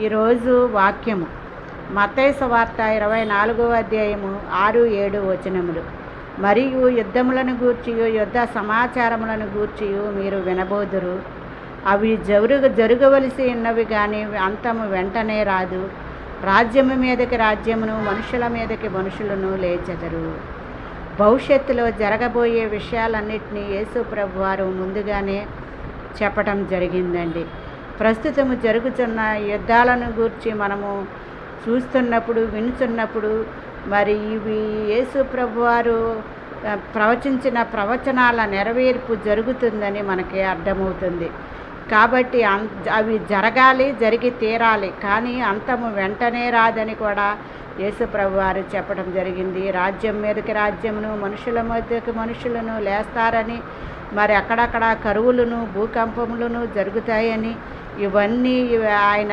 ఈరోజు వాక్యము మత్తయి సువార్త 24వ అధ్యాయము 6-7 వచనములు. మరియు యుద్ధములను గూర్చియు యుద్ధ సమాచారములను గూర్చియు మీరు వినబోదురు. అవి జరగవలసి ఉన్నవి కానీ అంతము వెంటనే రాదు. రాజ్యము మీదకి రాజ్యమును, మనుషుల మీదకి మనుషులను లేచెదరు. భవిష్యత్తులో జరగబోయే విషయాలన్నింటినీ యేసు ప్రభువారు ముందుగానే చెప్పటం జరిగిందండి. ప్రస్తుతము జరుగుతున్న యుద్ధాలను గూర్చి మనము చూస్తున్నప్పుడు, వినుతున్నప్పుడు మరి ఇవి యేసు ప్రభువారు ప్రవచించిన ప్రవచనాల నెరవేర్పు జరుగుతుందని మనకి అర్థమవుతుంది. కాబట్టి అవి జరగాలి, జరిగి తీరాలి, కానీ అంతము వెంటనే రాదని కూడా యేసు ప్రభువారు చెప్పడం జరిగింది. రాజ్యం మీదకి రాజ్యమును, మనుషుల మధ్యకి మనుషులను లేస్తారని, మరి అక్కడక్కడ కరువులను, భూకంపములను జరుగుతాయని, ఇవన్నీ ఆయన